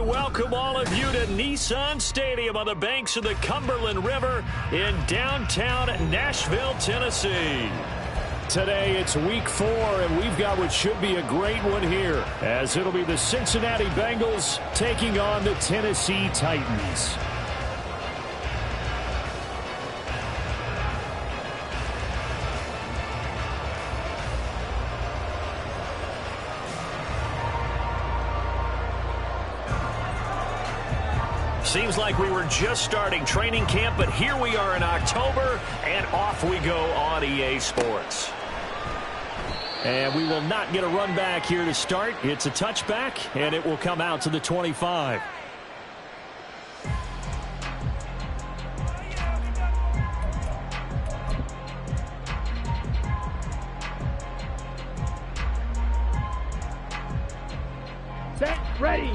welcome all of you to Nissan Stadium on the banks of the Cumberland River in downtown Nashville, Tennessee. Today it's week 4, and we've got what should be a great one here, as it'll be the Cincinnati Bengals taking on the Tennessee Titans. Seems like we were just starting training camp, but here we are in October, and off we go on EA Sports. And we will not get a run back here to start. It's a touchback, and it will come out to the 25. Set, ready.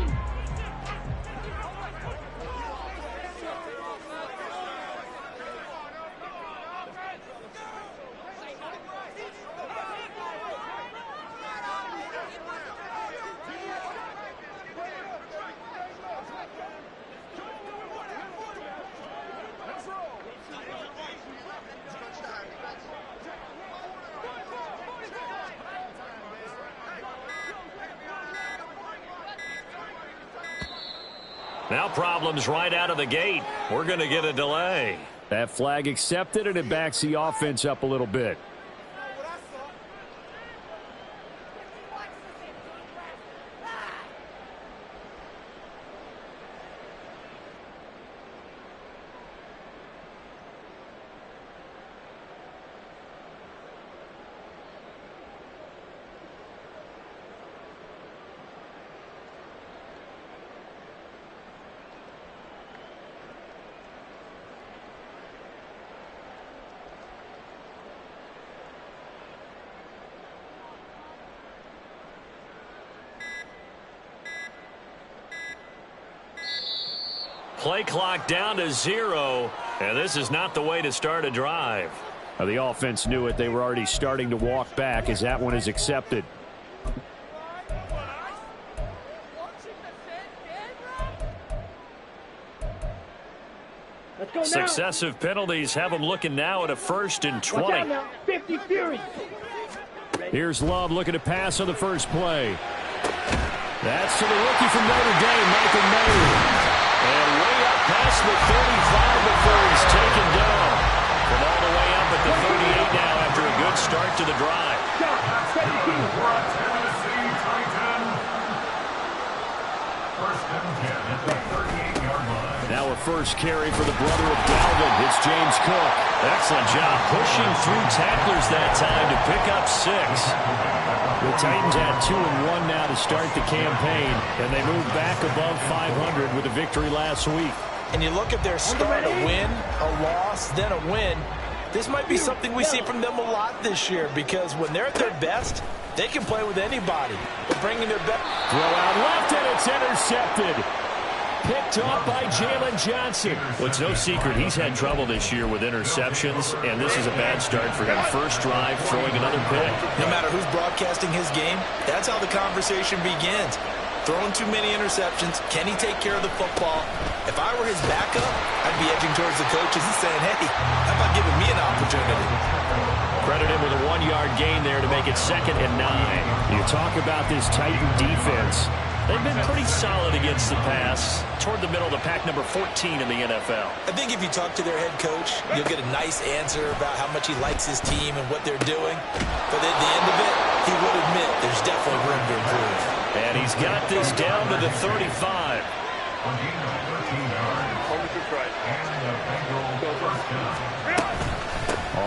Now problems right out of the gate. We're going to get a delay. That flag accepted, and it backs the offense up a little bit. Play clock down to 0, and this is not the way to start a drive. Now, the offense knew it. They were already starting to walk back as that one is accepted. Successive penalties have them looking now at a 1st and 20. 50 Fury. Here's Love looking to pass on the first play. That's to the rookie from Notre Dame, Michael Mayer. And way up past the 35 before he's taken down. From all the way up at the 38 now after a good start to the drive. Tennessee Titans. 1st and 10 at the 38-yard line. Now a first carry for the brother of Dalvin. It's James Cook. Excellent job pushing through tacklers that time to pick up 6. The Titans had 2-1 now to start the campaign, and they moved back above 500 with a victory last week. And you look at their start, a win, a loss, then a win. This might be something we see from them a lot this year, because when they're at their best, they can play with anybody. But bringing their best. Throw out left, and it's intercepted. Picked off by Jalen Johnson. Well, it's no secret he's had trouble this year with interceptions, and this is a bad start for him. First drive, throwing another pick. No matter who's broadcasting his game, that's how the conversation begins. Throwing too many interceptions. Can he take care of the football? If I were his backup, I'd be edging towards the coaches and saying, hey, how about giving me an opportunity? Credit him with a 1-yard gain there to make it 2nd and 9. You talk about this Titan defense. They've been pretty solid against the pass, toward the middle of the pack, number 14 in the NFL. I think if you talk to their head coach, you'll get a nice answer about how much he likes his team and what they're doing. But at the end of it, he would admit there's definitely room to improve. And he's got this down to the 35.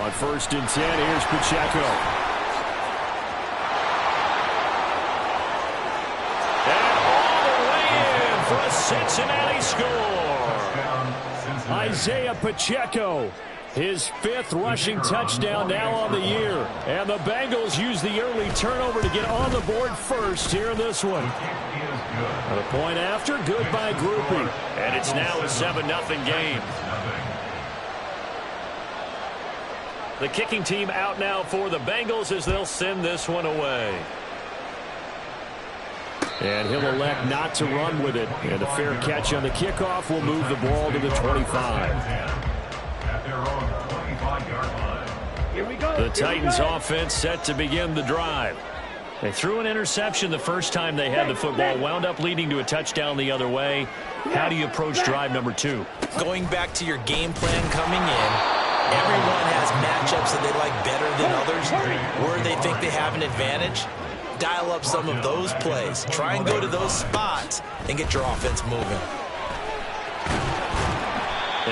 On 1st and 10, here's Pacheco. For a Cincinnati score. Isaiah Pacheco, his 5th rushing touchdown now on the year. And the Bengals use the early turnover to get on the board first here in this one. The point after, good by Groupie. And it's now a 7-0 game. The kicking team out now for the Bengals as they'll send this one away. And he'll elect not to run with it. And a fair catch on the kickoff will move the ball to the 25. At their own 25-yard line. Here we go. The Titans offense set to begin the drive. They threw an interception the first time they had the football, wound up leading to a touchdown the other way. How do you approach drive number 2? Going back to your game plan coming in, everyone has matchups that they like better than others, where they think they have an advantage. Dial up some of those plays. Try and go to those spots and get your offense moving.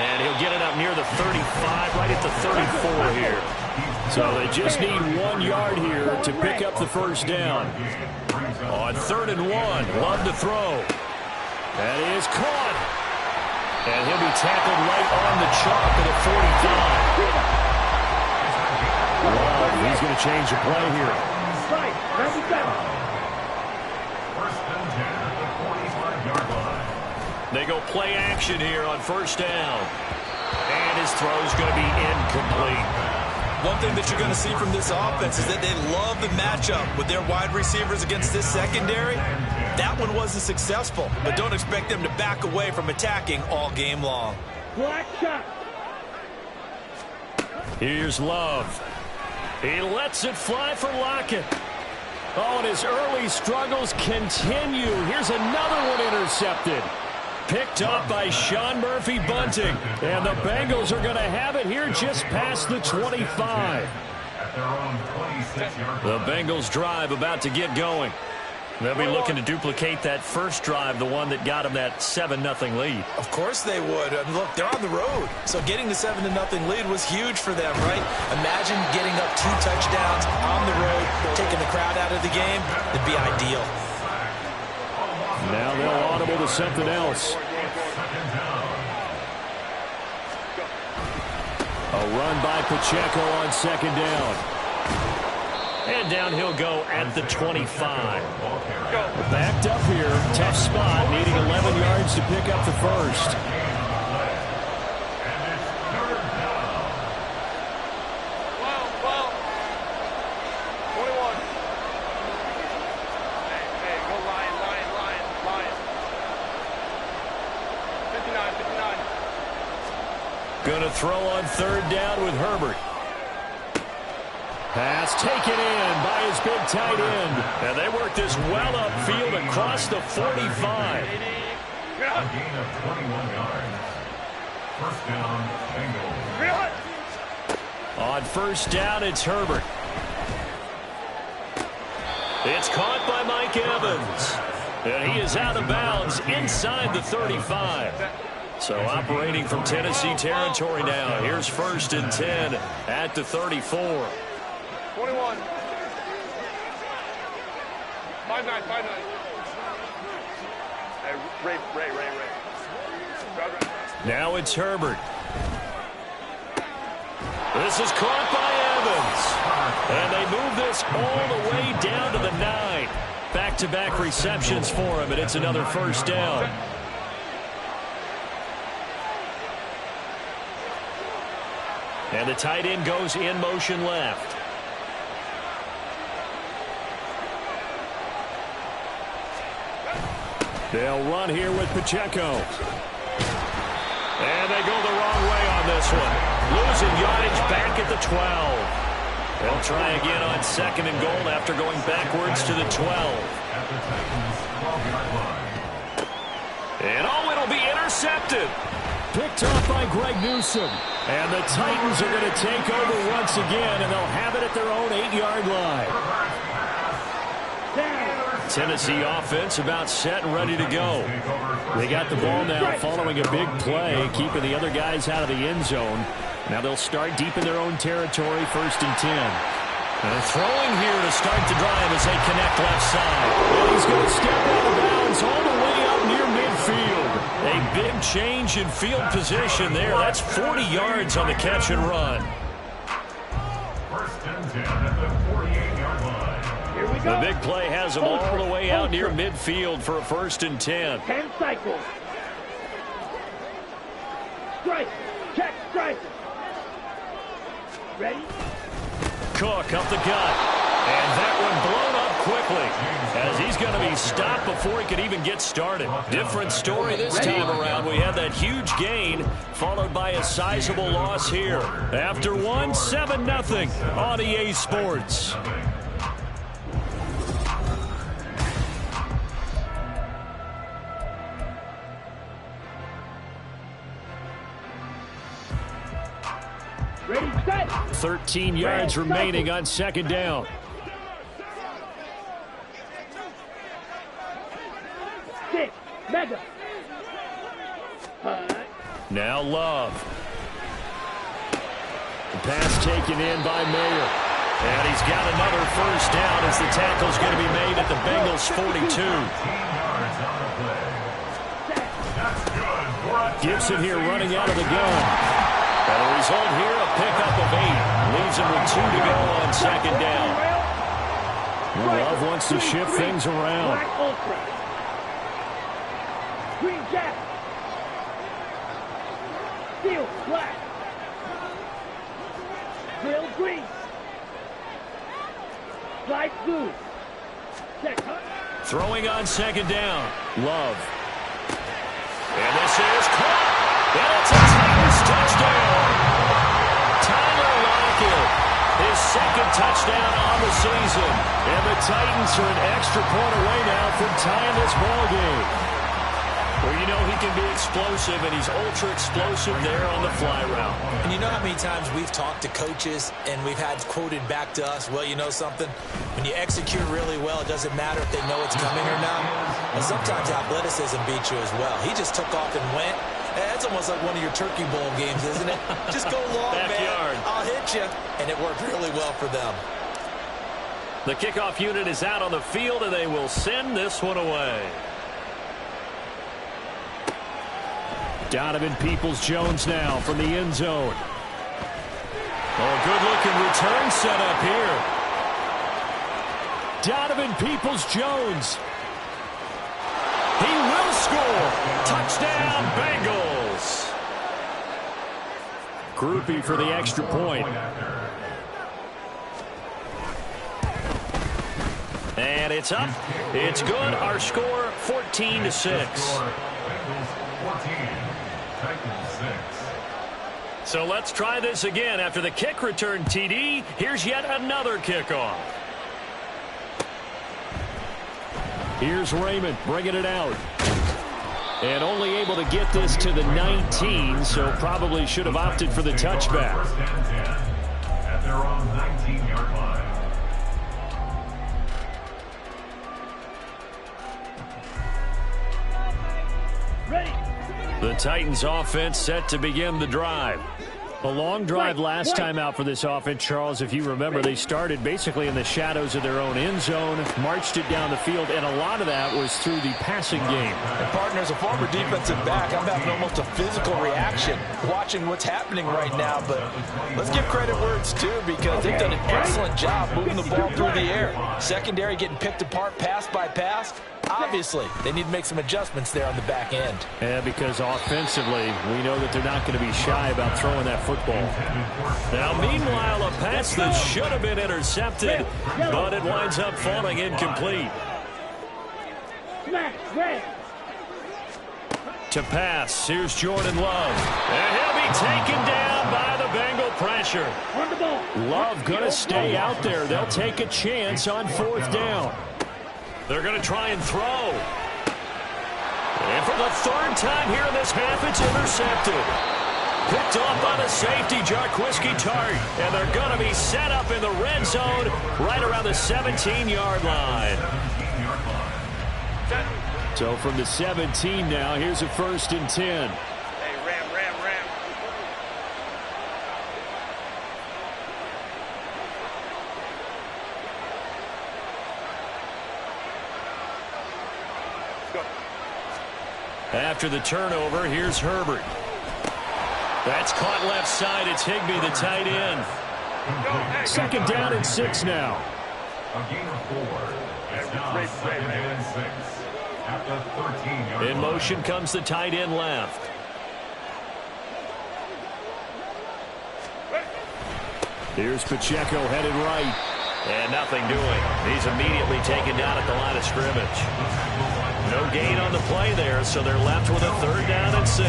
And he'll get it up near the 35, right at the 34 here. So they just need 1 yard here to pick up the first down. On 3rd and 1, Love to throw. That is caught. And he'll be tackled right on the chalk at the 45. Love, he's going to change the play here. Right, 97. First and 10 at the 45-yard line. They go play action here on first down. And his throw's going to be incomplete. One thing that you're going to see from this offense is that they love the matchup with their wide receivers against this secondary. That one wasn't successful, but don't expect them to back away from attacking all game long. Black shot. Here's Love. He lets it fly for Lockett. Oh, and his early struggles continue. Here's another one intercepted. Picked up by Sean Murphy-Bunting. And the Bengals are going to have it here just past the 25. At their own 26-yard The line. Bengals drive about to get going. They'll be looking to duplicate that first drive, the one that got them that 7-0 lead. Of course they would. I mean, look, they're on the road. So getting the 7-0 lead was huge for them, right? Imagine getting up 2 touchdowns on the road, taking the crowd out of the game. It'd be ideal. Now they'll audible to something else. A run by Pacheco on 2nd down. And down he'll go at the 25. Backed up here, tough spot, needing 11 yards to pick up the first. Going to throw on 3rd down with Herbert. Pass taken in by his big tight end. And they work this well upfield across the 45. A gain of 21 yards. First down, Bengals. On 1st down, it's Herbert. It's caught by Mike Evans. And he is out of bounds inside the 35. So operating from Tennessee territory now. Here's 1st and 10 at the 34. 21. 5-9, 5-9. Hey, Ray. Now it's Herbert. This is caught by Evans. And they move this all the way down to the 9. Back-to-back receptions for him, and it's another 1st down. And the tight end goes in motion left. They'll run here with Pacheco. And they go the wrong way on this one. Losing yardage back at the 12. They'll try again on 2nd and goal after going backwards to the 12. At the Titans' 12-yard line. And oh, it'll be intercepted. Picked off by Greg Newsome. And the Titans are going to take over once again, and they'll have it at their own 8-yard line. Tennessee offense about set and ready to go. They got the ball now following a big play, keeping the other guys out of the end zone. Now they'll start deep in their own territory, 1st and 10. And throwing here to start the drive as they connect left side. And he's going to step out of bounds all the way up near midfield. A big change in field position there. That's 40 yards on the catch and run. 1st and 10 at the 48-yard line. Here we go. The big play has them all the way out near midfield for a 1st and 10. 10 cycles. Strike. Check. Strike. Ready? Cook up the gut. And that one blown up quickly, as he's going to be stopped before he could even get started. Different story this time around. We had that huge gain, followed by a sizable loss here. After one, 7-0 on EA Sports. Ready, set. 13 yards remaining on second down. Six. Mega. Now Love. The pass taken in by Mayer. And he's got another first down as the tackle's going to be made at the Bengals 42. Gibson here running out of the gun. And the result here, a pickup of 8. Leaves him with 2 to go on second down. Love wants to shift things around. Black Ultra. Green Jack. Steel Black. Grill Green. Light Blue. Check. Throwing on second down. Love. And this is caught. And it's a Titans touchdown. Tyler Lockett, his second touchdown on the season. And the Titans are an extra point away now from tying this ball game. Well, you know he can be explosive, and he's ultra explosive there on the fly route. And you know how many times we've talked to coaches and we've had quoted back to us, well, you know something? When you execute really well, it doesn't matter if they know it's coming or not. And sometimes athleticism beats you as well. He just took off and went. That's almost like one of your Turkey Bowl games, isn't it? Just go long, Backyard. man. I'll hit you. And it worked really well for them. The kickoff unit is out on the field, and they will send this one away. Donovan Peoples-Jones now from the end zone. Oh, good-looking return set up here. Donovan Peoples-Jones. He will score. Touchdown, Bengals. Groupie for the extra point. And it's up. It's good. Our score, 14-6. So let's try this again. After the kick return TD, here's yet another kickoff. Here's Raymond bringing it out. And only able to get this to the 19, so probably should have opted for the touchback. At their own 19-yard line. Ready. The Titans offense set to begin the drive. A long drive last time out for this offense, Charles. If you remember, they started basically in the shadows of their own end zone, marched it down the field, and a lot of that was through the passing game. And partner, as a former defensive back, I'm having almost a physical reaction watching what's happening right now. But let's give credit where it's due, because they've done an excellent job moving the ball through the air. Secondary getting picked apart pass by pass. Obviously, they need to make some adjustments there on the back end. Yeah, because offensively, we know that they're not going to be shy about throwing that football. Now, meanwhile, a pass that should have been intercepted, but it winds up falling incomplete. Smash. Red. To pass, here's Jordan Love. And he'll be taken down by the Bengal pressure. On the ball. Love going to stay out there. They'll take a chance on fourth down. They're going to try and throw. And for the third time here in this half, it's intercepted. Picked off by the safety, Jarquiski Tart. And they're going to be set up in the red zone right around the 17-yard line. So from the 17 now, here's a 1st and 10. Hey, Ram. After the turnover, here's Herbert. That's caught left side. It's Higbee, the tight end. 2nd down and 6 now. A gain of 4. It's now 2nd and 6. At the 13-yard line. In motion comes the tight end left. Here's Pacheco headed right. And nothing doing. He's immediately taken down at the line of scrimmage. No gain on the play there, so they're left with a 3rd down and 6.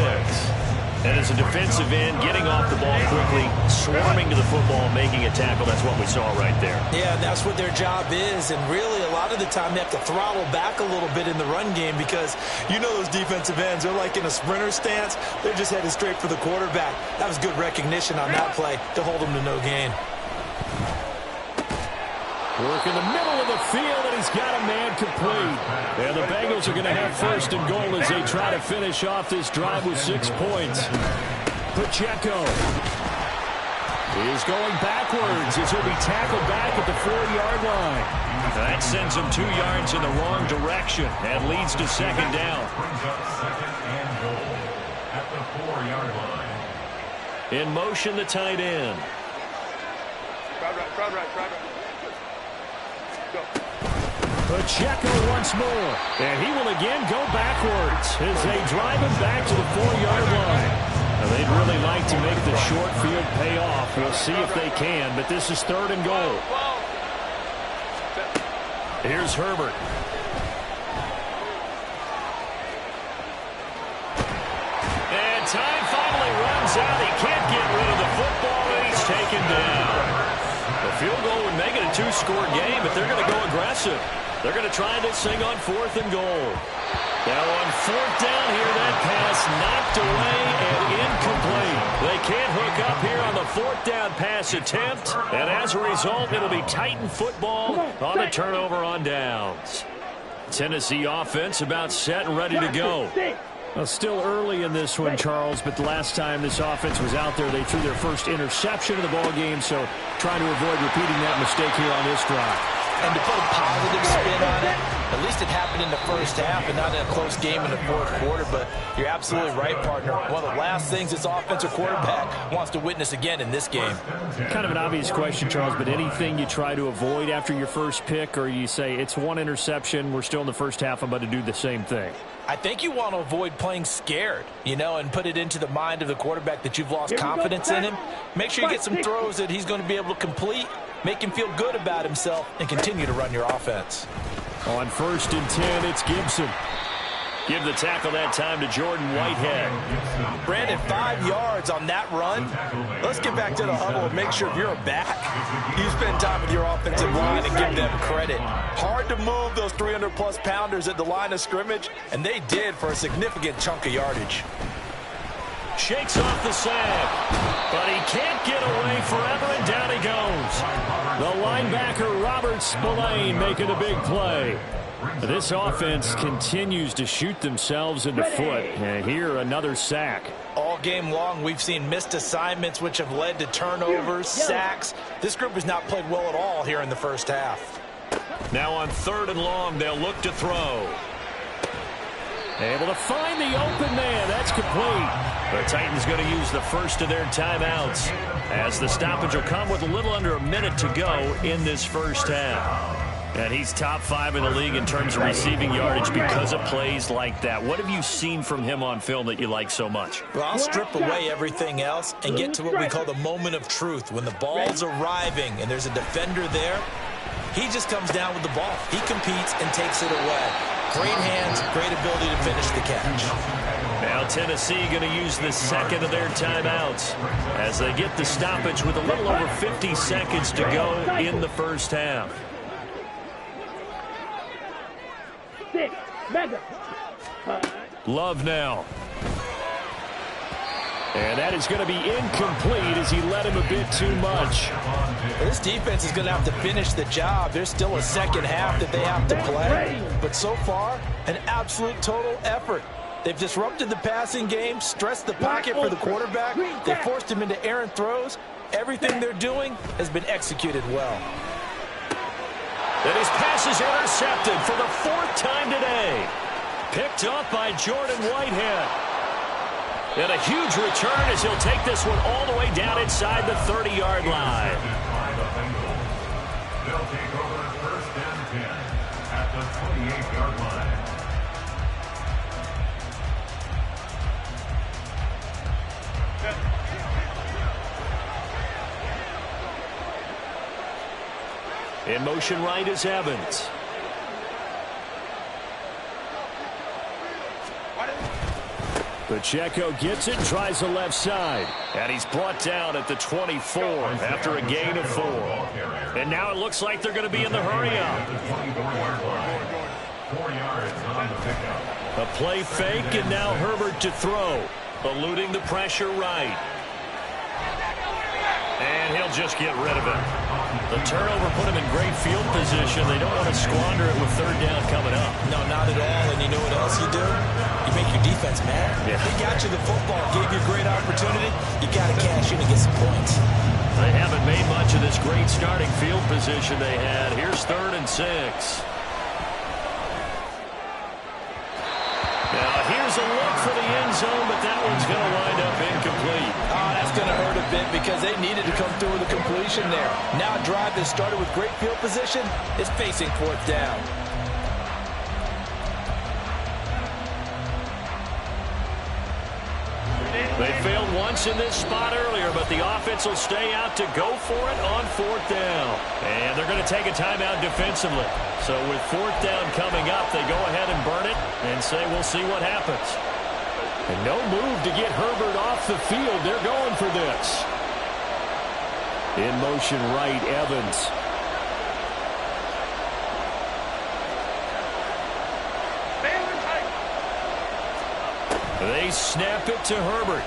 And as a defensive end, getting off the ball quickly, swarming to the football, making a tackle, that's what we saw right there. Yeah, that's what their job is. And really, a lot of the time, they have to throttle back a little bit in the run game because you know those defensive ends, they're like in a sprinter stance. They're just headed straight for the quarterback. That was good recognition on that play to hold them to no gain. Work in the middle of the field, and he's got a man complete. And the Bengals are going to have 1st and goal as they try to finish off this drive with 6 points. Pacheco is going backwards as he'll be tackled back at the 4-yard line. That sends him 2 yards in the wrong direction and leads to 2nd down. Brings up 2nd and goal at the 4-yard line. In motion, the tight end. Crowd right. Go. Pacheco once more, and he will again go backwards as they drive him back to the 4-yard line. Now, they'd really like to make the short field pay off. We'll see if they can, but this is 3rd and goal. Here's Herbert. And time finally runs out. He can't get rid of the football, and he's taken down. The field goal would make it a 2-score game, but they're going to go aggressive. They're going to try this thing on 4th and goal. Now on 4th down here, that pass knocked away and incomplete. They can't hook up here on the 4th down pass attempt, and as a result, it'll be Titan football on the turnover on downs. Tennessee offense about set and ready to go. Well, still early in this one, Charles, but the last time this offense was out there, they threw their first interception of the ball game, so trying to avoid repeating that mistake here on this drive. And to put a positive spin on it, at least it happened in the first half and not in a close game in the 4th quarter, but you're absolutely right, partner. One of the last things this offensive quarterback wants to witness again in this game. Kind of an obvious question, Charles, but anything you try to avoid after your first pick, or you say it's 1 interception, we're still in the first half, I'm about to do the same thing? I think you want to avoid playing scared, and put it into the mind of the quarterback that you've lost confidence in him. Make sure you get some throws that he's going to be able to complete, make him feel good about himself, and continue to run your offense. On 1st and 10, it's Gibson. Give the tackle that time to Jordan Whitehead. Brandon, 5 yards on that run. Let's get back to the huddle and make sure if you're a back, you spend time with your offensive line and give them credit. Hard to move those 300-plus pounders at the line of scrimmage, and they did for a significant chunk of yardage. Shakes off the sack, but he can't get away forever, and down he goes. The linebacker, Robert Spillane, making a big play. This offense continues to shoot themselves in the foot. And here, another sack. All game long, we've seen missed assignments, which have led to turnovers, sacks. This group has not played well at all here in the first half. Now on 3rd and long, they'll look to throw. Able to find the open man. That's complete. The Titans going to use the first of their timeouts, as the stoppage will come with a little under a minute to go in this first half. And he's top 5 in the league in terms of receiving yardage because of plays like that. What have you seen from him on film that you like so much? Well, I'll strip away everything else and get to what we call the moment of truth. When the ball's arriving and there's a defender there, he just comes down with the ball. He competes and takes it away. Great hands, great ability to finish the catch. Now Tennessee going to use the second of their timeouts as they get the stoppage with a little over 50 seconds to go in the first half. Love now. And that is going to be incomplete as he led him a bit too much. This defense is going to have to finish the job. There's still a second half that they have to play. But so far, an absolute total effort. They've disrupted the passing game, stressed the pocket for the quarterback. They forced him into errant throws. Everything they're doing has been executed well. And his pass is intercepted for the 4th time today. Picked up by Jordan Whitehead. And a huge return as he'll take this one all the way down inside the 30-yard line. They'll take over 1st and 10 at the 28-yard line. In motion right is Evans. Pacheco gets it, tries the left side. And he's brought down at the 24 after a gain of 4. And now it looks like they're going to be in the hurry-up. 4 yards on the pickup. A play fake, and now Herbert to throw. Eluding the pressure right. And he'll just get rid of it. The turnover put him in great field position. They don't want to squander it with third down coming up. No, not at all. And you know what else you do? You make your defense mad. Yeah. They got you the football, gave you a great opportunity. You got to cash in and get some points. They haven't made much of this great starting field position they had. Here's 3rd and 6. Now here's a look for the end zone, but that one's going to wind up incomplete. Oh, that's going to hurt a bit because they needed to come through with a completion there. Now a drive that started with great field position is facing 4th down. They failed once in this spot earlier, but the offense will stay out to go for it on 4th down. And they're going to take a timeout defensively. So with 4th down coming up, they go ahead and burn it and say we'll see what happens. And no move to get Herbert off the field. They're going for this. In motion right, Evans. They snap it to Herbert.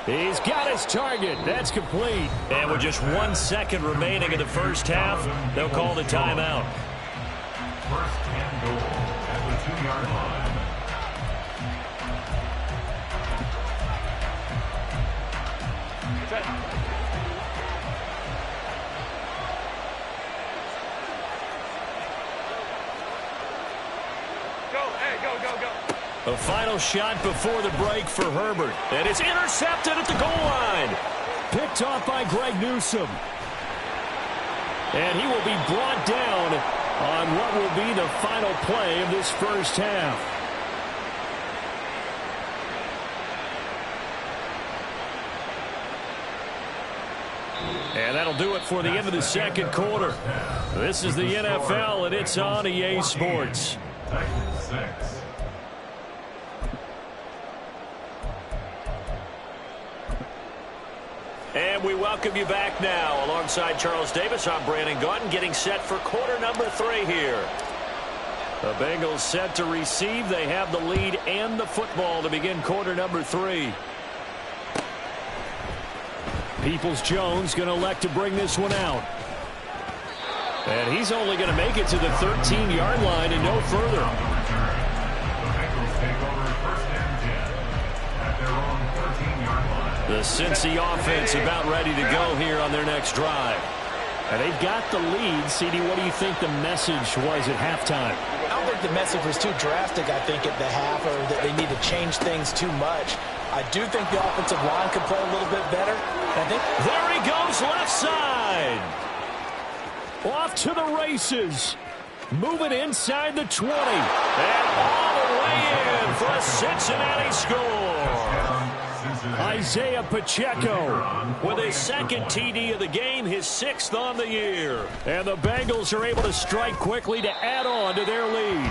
He's got his target. That's complete. And with just 1 second remaining in the first half, they'll call the timeout. First and goal at the 2-yard line. A final shot before the break for Herbert. And it's intercepted at the goal line. Picked off by Greg Newsome. And he will be brought down on what will be the final play of this first half. And that'll do it for the end of the second quarter. This is the NFL, and it's on EA Sports. Titans 6. And we welcome you back now. Alongside Charles Davis, I'm Brandon Gaudin, getting set for quarter number 3 here. The Bengals set to receive. They have the lead and the football to begin quarter number 3. Peoples-Jones going to elect to bring this one out. And he's only going to make it to the 13-yard line and no further. The Cincy offense about ready to go here on their next drive. And they've got the lead. CD, what do you think the message was at halftime? I don't think the message was too drastic, I think, at the half, or that they need to change things too much. I do think the offensive line could play a little bit better. I think there he goes, left side. Off to the races. Moving inside the 20. And all the way in for a Cincinnati score. Isaiah Pacheco with his second TD of the game, his 6th on the year. And the Bengals are able to strike quickly to add on to their lead.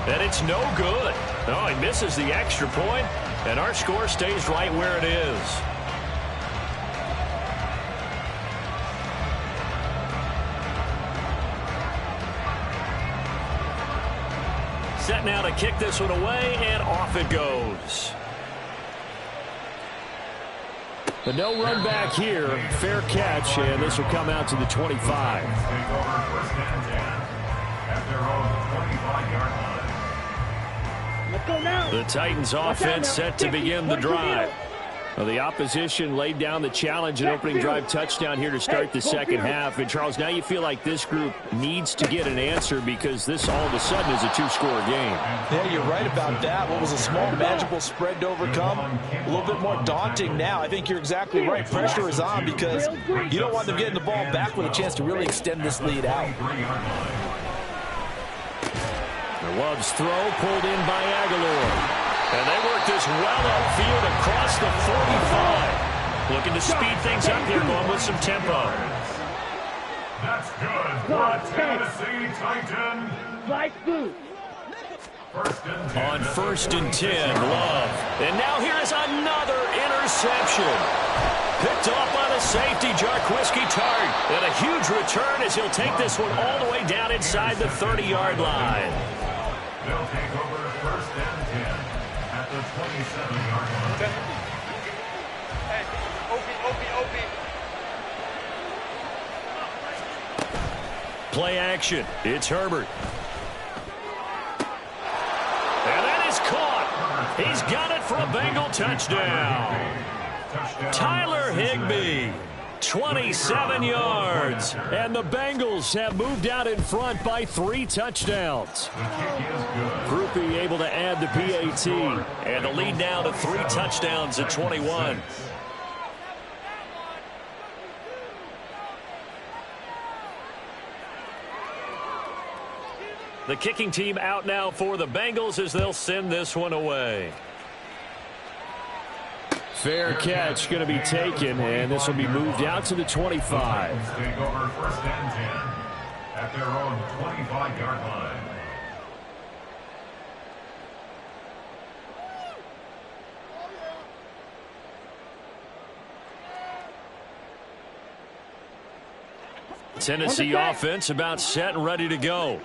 And it's no good. No, he misses the extra point, and our score stays right where it is. Set now to kick this one away, and off it goes. The no run back here, fair catch, and this will come out to the 25. Let's go now. The Titans offense set to begin the drive. Well, the opposition laid down the challenge and opening drive touchdown here to start the second half. And, Charles, now you feel like this group needs to get an answer because this all of a sudden is a 2-score game. Yeah, you're right about that. What was a small, manageable spread to overcome, a little bit more daunting now. I think you're exactly right. Pressure is on because you don't want them getting the ball back with a chance to really extend this lead out. The Love's throw pulled in by Aguilar. And they work this well upfield across the 45. Looking to speed things up here, going with some tempo. That's good for Tennessee Titan. Light blue. On 1st and 10, Love. And now here is another interception. Picked off by the safety, Jarquiski Tart. And a huge return as he'll take this one all the way down inside the 30-yard line. They'll take over 1st and 10 at the 27-yard line. Hey, OP. Play action. It's Herbert. And that is caught. He's got it for a Bengal touchdown. Tyler Higbee, 27 yards. And the Bengals have moved out in front by 3 touchdowns. Group B able to add the PAT. And the lead now to 3 touchdowns at 21. The kicking team out now for the Bengals as they'll send this one away. Fair catch going to be taken, and this will be moved out to the 25. Take over 1st and 10 at their own 25-yard line. Tennessee offense about set and ready to go.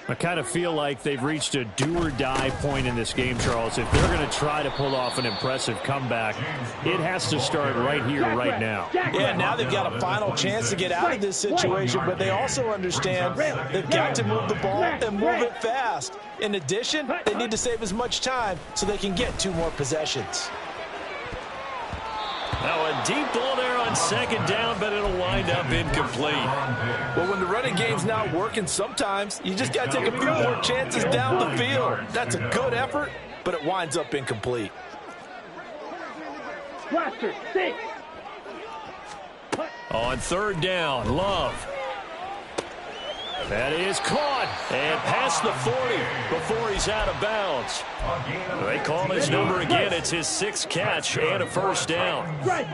I kind of feel like they've reached a do-or-die point in this game, Charles. If they're going to try to pull off an impressive comeback, it has to start right here, right now. Yeah, now they've got a final chance to get out of this situation, but they also understand they've got to move the ball and move it fast. In addition, they need to save as much time so they can get 2 more possessions. Now a deep ball there on 2nd down, but it'll wind up incomplete. Well, when the running game's not working, sometimes you just got to take a few more chances down the field. That's a good effort, but it winds up incomplete. Cluster 6. On 3rd down, Love. That is caught and past the 40 before he's out of bounds. They call his number again. It's his 6th catch and a 1st down. Right.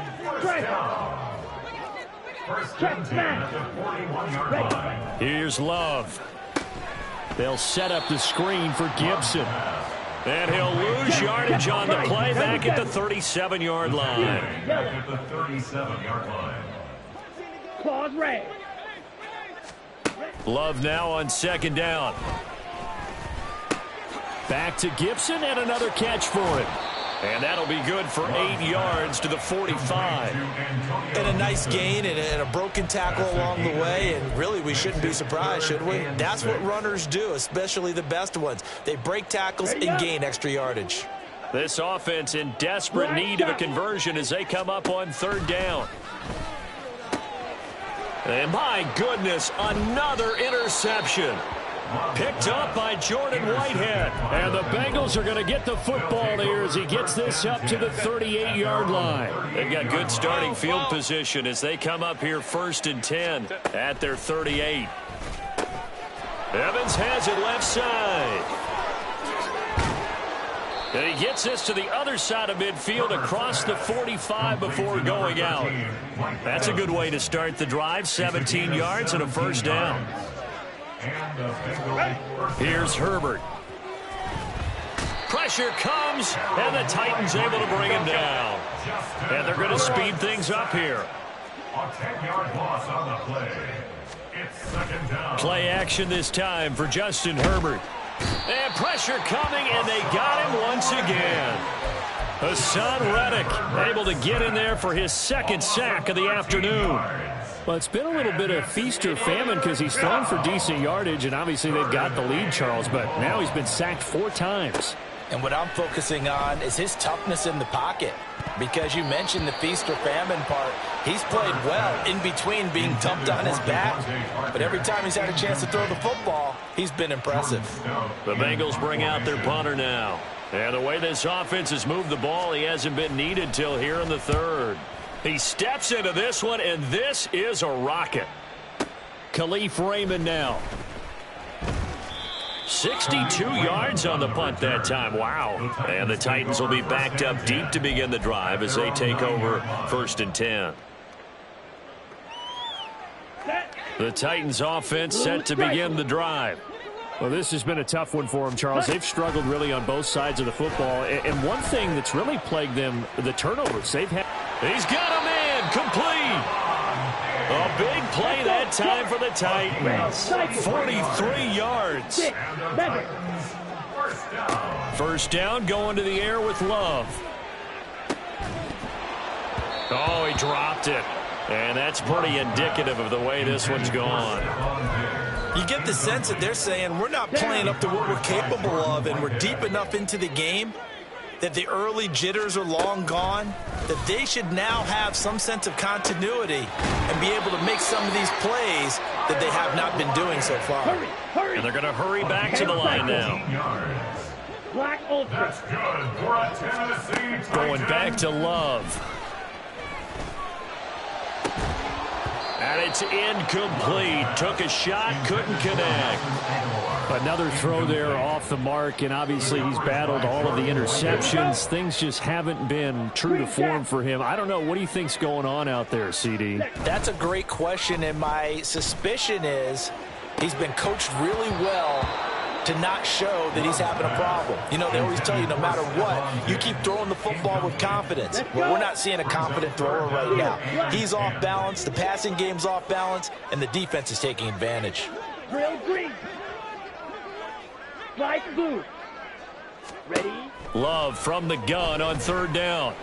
Here's Love. They'll set up the screen for Gibson. And he'll lose yardage on the play back at the 37-yard line. At the 37-yard line. Claws red. Love now on 2nd down. Back to Gibson and another catch for him. And that'll be good for 8 yards to the 45. And a nice gain and a broken tackle along the way. And really, we shouldn't be surprised, should we? That's what runners do, especially the best ones. They break tackles and gain extra yardage. This offense in desperate need of a conversion as they come up on 3rd down. And my goodness, another interception. Picked up by Jordan Whitehead. And the Bengals are going to get the football here as he gets this up to the 38-yard line. They've got good starting field position as they come up here 1st and 10 at their 38. Evans has it left side. And he gets this to the other side of midfield across the 45 before going out. That's a good way to start the drive. 17 yards and a 1st down. Here's Herbert. Pressure comes, and the Titans able to bring him down. And they're going to speed things up here. A 10-yard loss on the play. It's 2nd down. Play action this time for Justin Herbert. And pressure coming, and they got him once again. Hassan Reddick able to get in there for his 2nd sack of the afternoon. Well, it's been a little bit of feast or famine because he's thrown for decent yardage, and obviously they've got the lead, Charles, but now he's been sacked 4 times. And what I'm focusing on is his toughness in the pocket. Because you mentioned the feast or famine part. He's played well in between being dumped on his back. But every time he's had a chance to throw the football, he's been impressive. The Bengals bring out their punter now. And the way this offense has moved the ball, he hasn't been needed till here in the 3rd. He steps into this one, and this is a rocket. Khalif Raymond now. 62 yards on the punt that time. Wow. And the Titans will be backed up deep to begin the drive as they take over 1st and 10. The Titans offense set to begin the drive. Well, this has been a tough one for them, Charles. They've struggled really on both sides of the football. And one thing that's really plagued them, the turnovers. They've had. He's got him in. Complete. A big play that time for the Titans. 43 yards. First down going to the air with Love. Oh, he dropped it. And that's pretty indicative of the way this one's gone. You get the sense that they're saying we're not playing up to what we're capable of, and we're deep enough into the game that the early jitters are long gone, that they should now have some sense of continuity and be able to make some of these plays that they have not been doing so far. And they're going to hurry back to the line now. Black Ultra. Going back to Love. And it's incomplete. Took a shot, couldn't connect. Another throw there off the mark, and obviously he's battled all of the interceptions. Things just haven't been true to form for him. I don't know. What do you think's going on out there, CD? That's a great question, and my suspicion is he's been coached really well to not show that he's having a problem. You know, they always tell you no matter what, you keep throwing the football with confidence. Well, we're not seeing a confident thrower right now. He's off balance, the passing game's off balance, and the defense is taking advantage. Drill green. Light blue. Ready? Love from the gun on 3rd down.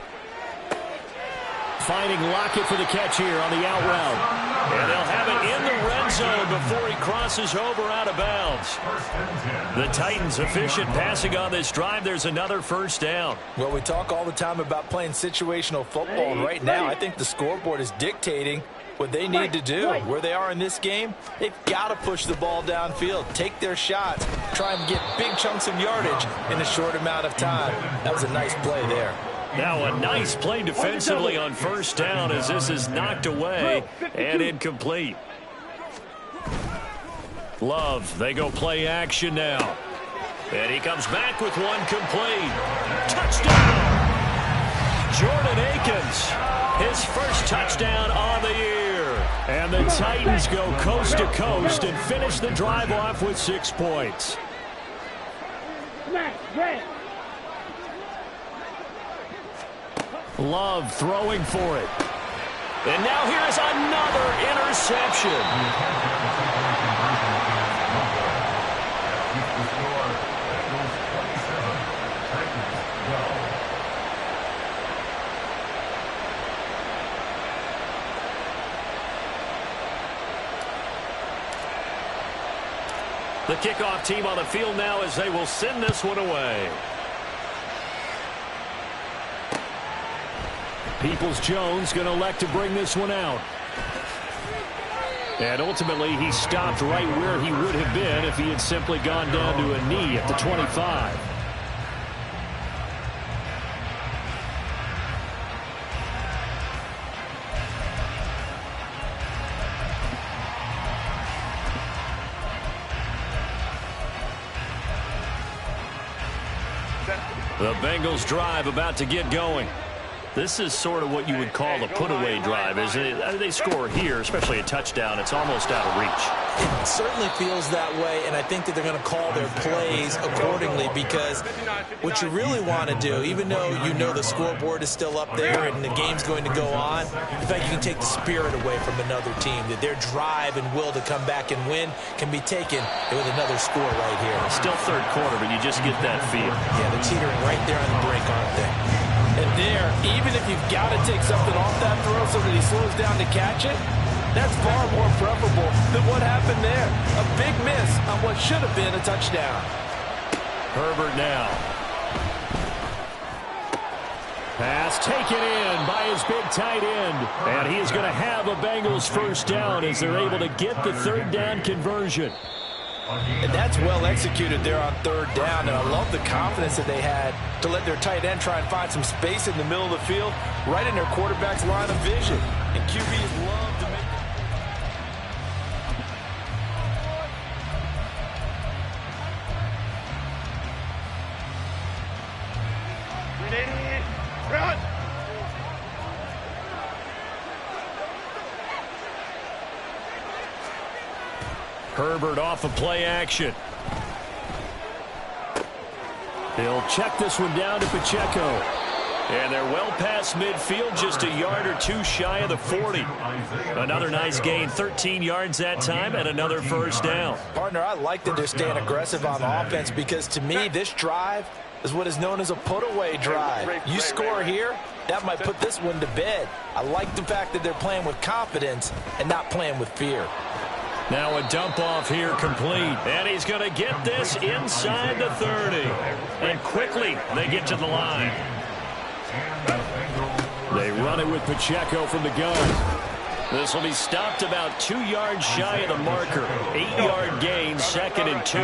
Finding Lockett for the catch here on the out route. And they'll have it in the red zone before he crosses over out of bounds. The Titans efficient passing on this drive. There's another 1st down. Well, we talk all the time about playing situational football, and right now I think the scoreboard is dictating what they need to do. Where they are in this game, they've got to push the ball downfield, take their shots, try and get big chunks of yardage in a short amount of time. That was a nice play there. Now a nice play defensively on 1st down as this is knocked away and incomplete. Love, they go play action now. And he comes back with one complete. Touchdown! Jordan Akins, his first touchdown on the year. And the Titans go coast to coast and finish the drive off with 6 points. Smash, red. Love throwing for it. And now here's another interception. The kickoff team on the field now as they will send this one away. Peoples-Jones going to elect to bring this one out. And ultimately, he stopped right where he would have been if he had simply gone down to a knee at the 25. The Bengals drive about to get going. This is sort of what you would call a put-away drive, isn't it? They score here, especially a touchdown. It's almost out of reach. It certainly feels that way, and I think that they're going to call their plays accordingly because what you really want to do, even though you know the scoreboard is still up there and the game's going to go on, in fact, you can take the spirit away from another team, that their drive and will to come back and win can be taken with another score right here. Still 3rd quarter, but you just get that feel. Yeah, they're teetering right there on the brink, aren't they? And there, even if you've got to take something off that throw so that he slows down to catch it, that's far more preferable than what happened there. A big miss on what should have been a touchdown. Herbert now. Pass taken in by his big tight end. And he is going to have a Bengals 1st down as they're able to get the 3rd down conversion. And that's well executed there on 3rd down, and I love the confidence that they had to let their tight end try and find some space in the middle of the field, right in their quarterback's line of vision. And QBs love to make... Run. Herbert off of play action. He'll check this one down to Pacheco. And they're well past midfield, just a yard or two shy of the 40. Another nice gain, 13 yards that time, and another first down. Partner, I like that they're staying aggressive on offense because, to me, this drive is what is known as a put-away drive. You score here, that might put this one to bed. I like the fact that they're playing with confidence and not playing with fear. Now a dump off here complete. And he's going to get this inside the 30. And quickly they get to the line. They run it with Pacheco from the gun. This will be stopped about 2 yards shy of the marker. 8-yard gain, 2nd and 2.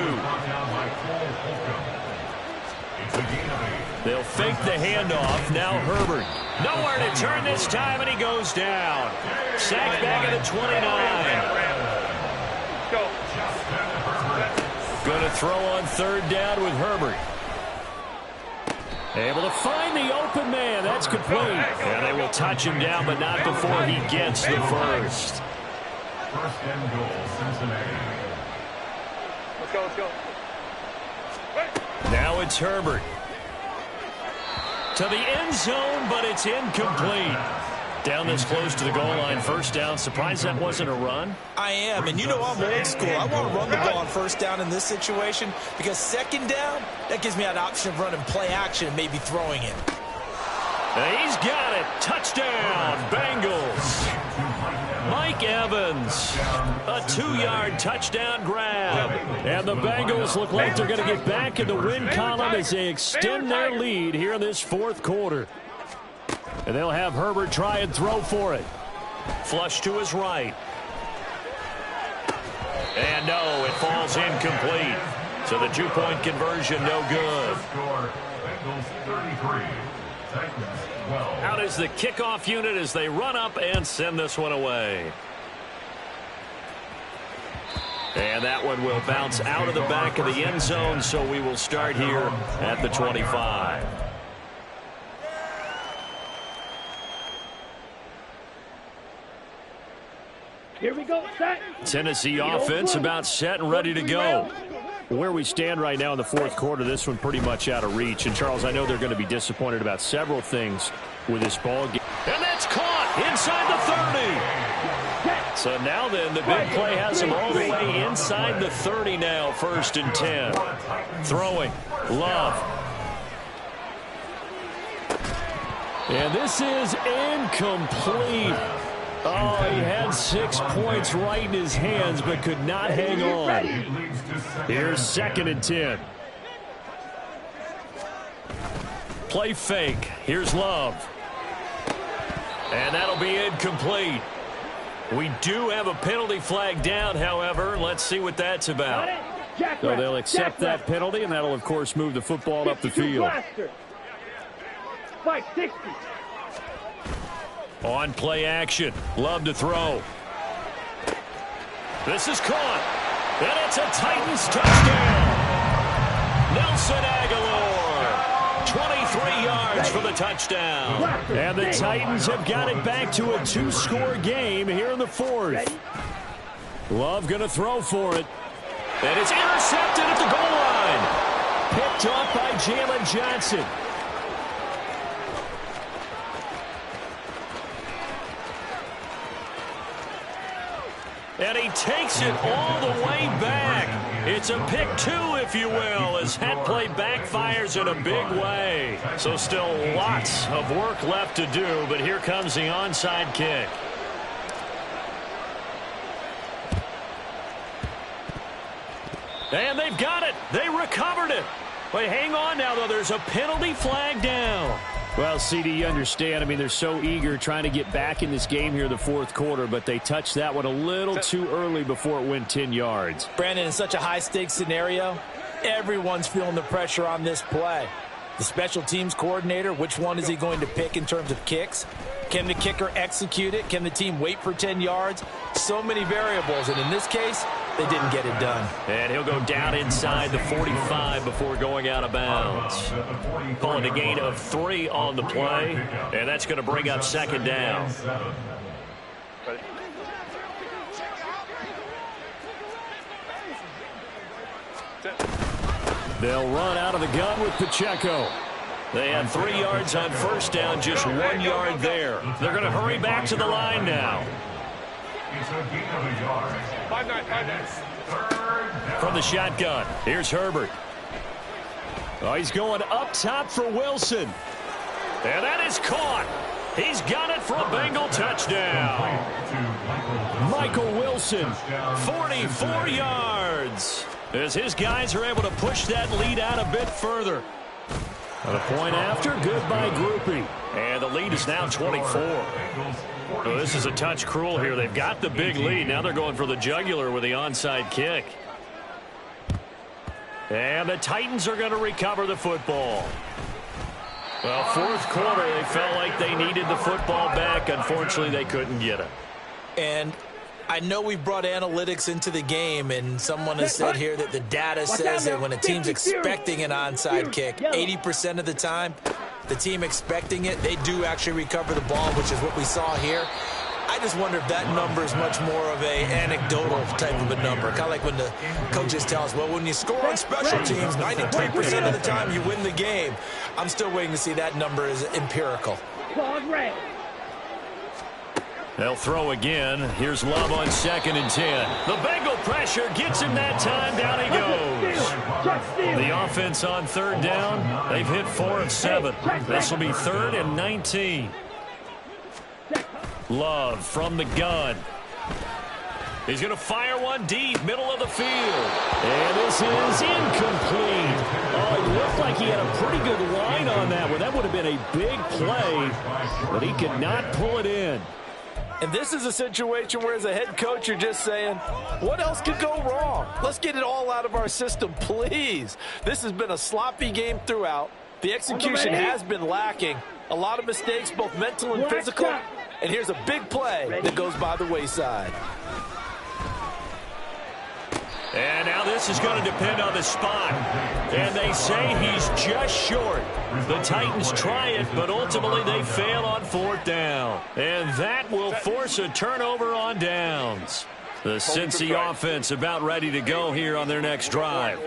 They'll fake the handoff. Now Herbert. Nowhere to turn this time, and he goes down. Sacked back at the 29. Go. Going to throw on 3rd down with Herbert. Able to find the open man. That's complete. And they will touch him down, but not before he gets the first. First and goal, Cincinnati. Let's go, let's go. Now it's Herbert. To the end zone, but it's incomplete. Down this close to the goal line, first down. Surprised that wasn't a run? I am, and you know I'm old school. I want to run the ball on first down in this situation because 2nd down, that gives me an option of running play action and maybe throwing it. He's got it. Touchdown, Bengals. Mike Evans, a 2-yard touchdown grab. And the Bengals look like they're going to get back in the win column as they extend their lead here in this 4th quarter. And they'll have Herbert try and throw for it. Flush to his right. And no, it falls incomplete. So the 2-point conversion no good. Score, Bengals 33, Titans 12. Out is the kickoff unit as they run up and send this one away. And that one will bounce out of the back of the end zone, so we will start here at the 25. Here we go, set. Tennessee offense about set and ready to go. Where we stand right now in the 4th quarter, this one pretty much out of reach. And, Charles, I know they're going to be disappointed about several things with this ball game. And that's caught inside the 30. So now then, the big play has him all the way inside the 30 now, 1st and 10. Throwing, Love. And this is incomplete. Oh, he had 6 points right in his hands, but could not hang on. Here's 2nd and 10. Play fake. Here's Love. And that'll be incomplete. We do have a penalty flag down, however. Let's see what that's about. So they'll accept that penalty, and that'll, of course, move the football up the field. 560. On play action. Love to throw. This is caught. And it's a Titans touchdown. Nelson Aguilar. 23 yards for the touchdown. And the Titans have got it back to a 2-score game here in the 4th. Love going to throw for it. And it's intercepted at the goal line. Picked off by Jalen Johnson. And he takes it all the way back. It's a pick 2, if you will, as that play backfires in a big way. So still lots of work left to do, but here comes the onside kick. And they've got it. They recovered it. Wait, hang on now, though. There's a penalty flag down. Well, CD, you understand. I mean, they're so eager trying to get back in this game here in the 4th quarter, but they touched that one a little too early before it went 10 yards. Brandon, in such a high-stakes scenario, everyone's feeling the pressure on this play. The special teams coordinator, which one is he going to pick in terms of kicks? Can the kicker execute it? Can the team wait for 10 yards? So many variables, and in this case, they didn't get it done. And he'll go down inside the 45 before going out of bounds. Calling a gain of 3 on the play, and that's going to bring up second down. They'll run out of the gun with Pacheco. They had 3 yards on first down, just 1 yard there. They're going to hurry back to the line now. It's a gain of a yard. 5-9. From the shotgun, here's Herbert. Oh, he's going up top for Wilson. And that is caught. He's got it for a Bengal touchdown. Michael Wilson, 44 yards. As his guys are able to push that lead out a bit further. And a point after, good by Groupie. And the lead is now 24. So this is a touch cruel here. They've got the big lead. Now they're going for the jugular with the onside kick. And the Titans are going to recover the football. Well, fourth quarter, they felt like they needed the football back. Unfortunately, they couldn't get it. And I know we brought analytics into the game, and someone has said here that the data says that when a team's expecting an onside kick, 80% of the time, the team expecting it, they do actually recover the ball, which is what we saw here. I just wonder if that number is much more of a anecdotal type of a number. Kind of like when the coaches tell us, well, when you score on special teams, 93% of the time you win the game. I'm still waiting to see that number is empirical. They'll throw again. Here's Love on 2nd and 10. The Bengal pressure gets him that time. Down he goes. The offense on 3rd down. They've hit 4 of 7. This will be 3rd and 19. Love from the gun. He's going to fire one deep, middle of the field. And this is incomplete. Oh, it looked like he had a pretty good line on that one. That would have been a big play, but he could not pull it in. And this is a situation where, as a head coach, you're just saying, what else could go wrong? Let's get it all out of our system, please. This has been a sloppy game throughout. The execution has been lacking. A lot of mistakes, both mental and physical. And here's a big play that goes by the wayside. And now this is going to depend on the spot. And they say he's just short. The Titans try it, but ultimately they fail on 4th down. And that will force a turnover on downs. The Cincy offense about ready to go here on their next drive.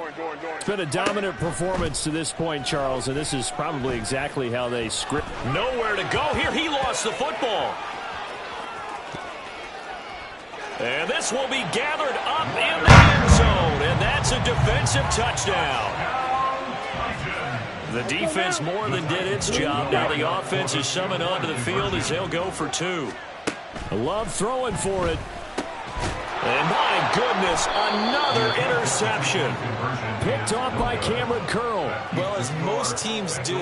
It's been a dominant performance to this point, Charles, and this is probably exactly how they script. Nowhere to go here. He lost the football. And this will be gathered up in the end zone, and that's a defensive touchdown. The defense more than did its job. Now the offense is summoned onto the field as they'll go for 2. Love throwing for it. And my goodness, another interception. Picked off by Cameron Curl. Well, as most teams do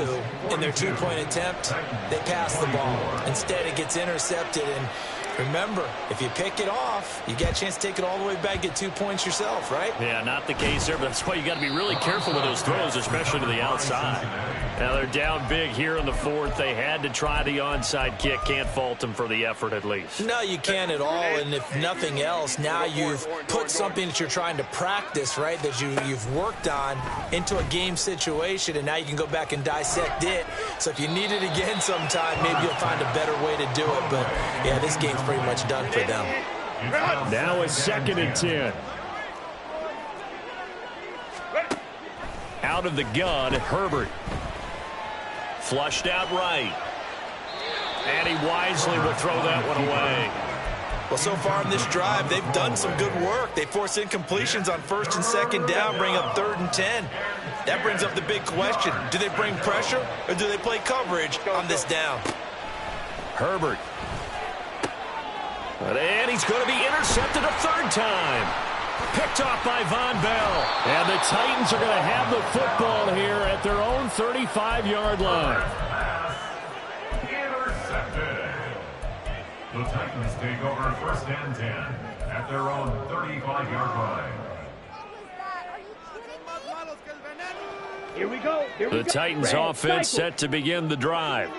in their 2-point attempt, they pass the ball. Instead, it gets intercepted. And remember, if you pick it off, you get a chance to take it all the way back, get 2 points yourself, right? Yeah, not the case there, but that's why you got to be really careful with those throws, especially to the outside. Now they're down big here in the 4th. They had to try the onside kick. Can't fault them for the effort, at least. No, you can't at all. And if nothing else, now you've put something that you're trying to practice, right, that you've worked on into a game situation, and now you can go back and dissect it. So if you need it again sometime, maybe you'll find a better way to do it. But, yeah, this game's pretty much done for them. Now it's 2nd and 10. Out of the gun, Herbert. Flushed out right. And he wisely will throw that one away. Well, so far in this drive, they've done some good work. They force incompletions on 1st and 2nd down, bring up 3rd and 10. That brings up the big question. Do they bring pressure or do they play coverage on this down? Herbert. And he's going to be intercepted a 3rd time. Picked off by Von Bell. And the Titans are going to have the football here at their own 35-yard line. Intercepted. The Titans take over 1st and 10 at their own 35-yard line. Here we go. The Titans offense set to begin the drive.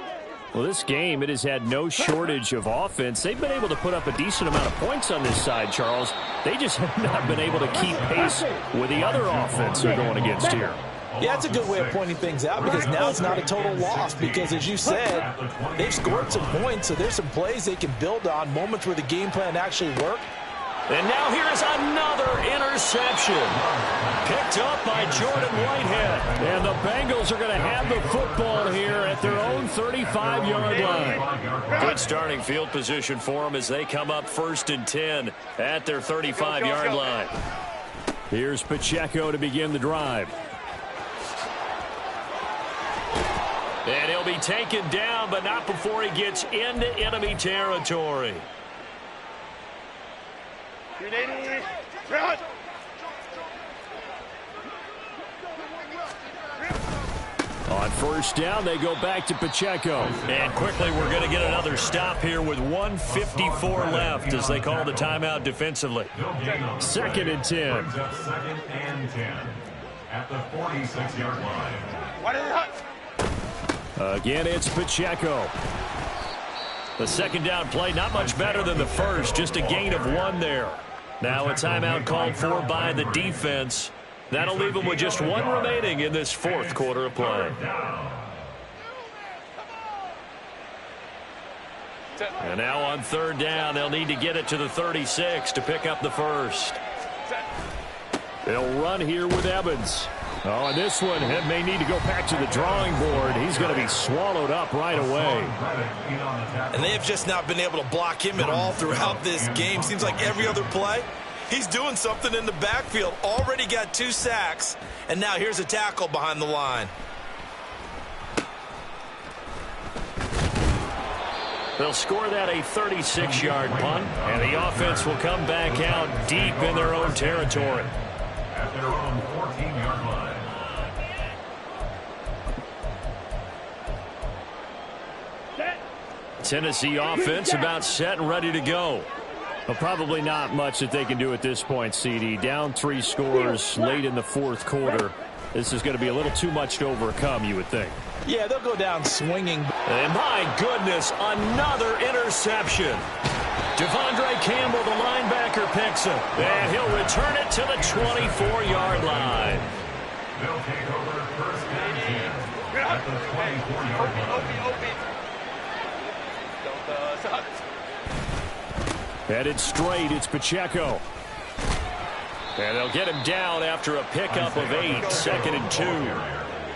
Well, this game, it has had no shortage of offense. They've been able to put up a decent amount of points on this side, Charles. They just have not been able to keep pace with the other offense they're going against here. Yeah, it's a good way of pointing things out because now it's not a total loss because, as you said, they've scored some points, so there's some plays they can build on, moments where the game plan actually worked. And now here's another interception. Picked up by Jordan Whitehead. And the Bengals are going to have the football here at their own 35-yard line. Good starting field position for them as they come up 1st and 10 at their 35-yard line. Here's Pacheco to begin the drive. And he'll be taken down, but not before he gets into enemy territory. On 1st down, they go back to Pacheco. And quickly, we're going to get another stop here with 1:54 left as they call the timeout defensively. 2nd and 10. 2nd and 10 at the 46-yard line. Again, it's Pacheco. The 2nd down play, not much better than the first, just a gain of 1 there. Now a timeout called for by the defense. That'll leave them with just 1 remaining in this 4th quarter of play. And now on 3rd down, they'll need to get it to the 36 to pick up the first. They'll run here with Evans. Oh, and this one may need to go back to the drawing board. He's going to be swallowed up right away. And they have just not been able to block him at all throughout this game. Seems like every other play, he's doing something in the backfield. Already got 2 sacks, and now here's a tackle behind the line. They'll score that a 36-yard punt, and the offense will come back out deep in their own territory. At their own 14-yard line. Tennessee offense about set and ready to go. Well, probably not much that they can do at this point, CD. Down 3 scores late in the 4th quarter. This is going to be a little too much to overcome, you would think. Yeah, they'll go down swinging. And my goodness, another interception. Devondre Campbell, the linebacker, picks it. And he'll return it to the 24-yard line. They'll take over 1st and 10 at the 24-yard line. Headed straight, it's Pacheco. And they'll get him down after a pickup of 8, 2nd and 2.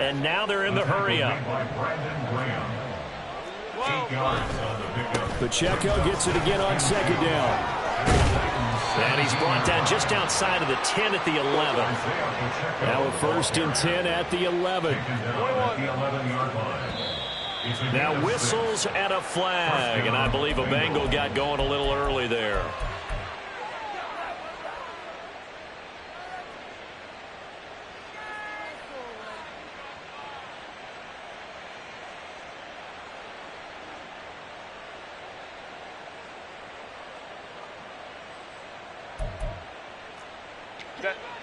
And now they're in the hurry-up. Pacheco gets it again on 2nd down. And he's brought down just outside of the 10 at the 11. Now a 1st and 10 at the 11. Now whistles and a flag, and I believe a Bengal got going a little early there.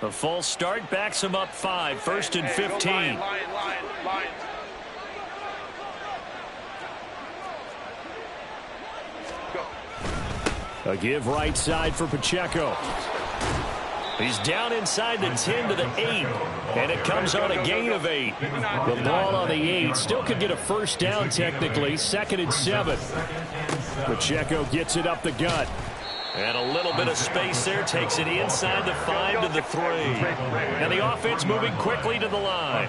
The false start backs him up 5, 1st and 15. A give right side for Pacheco. He's down inside the 10 to the 8, and it comes on a gain of 8. The ball on the 8 still could get a 1st down technically, 2nd and 7. Pacheco gets it up the gut. And a little bit of space there, takes it inside the 5 to the 3. And the offense moving quickly to the line.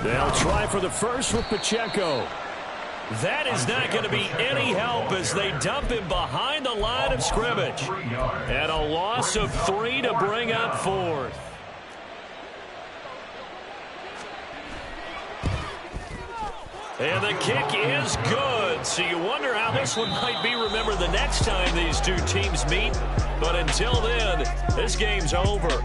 They'll try for the first with Pacheco. That is not going to be any help as they dump him behind the line of scrimmage. And a loss of 3 to bring up 4th. And the kick is good. So you wonder how this one might be remembered the next time these two teams meet. But until then, this game's over.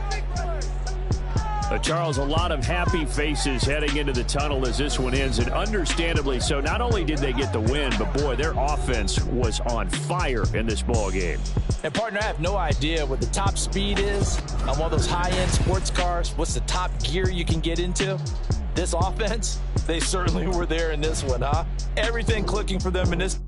Charles, a lot of happy faces heading into the tunnel as this one ends, and understandably so. Not only did they get the win, but boy, their offense was on fire in this ball game. And partner, I have no idea what the top speed is on one of those high-end sports cars. What's the top gear you can get into? This offense, they certainly were there in this one, huh? Everything clicking for them in this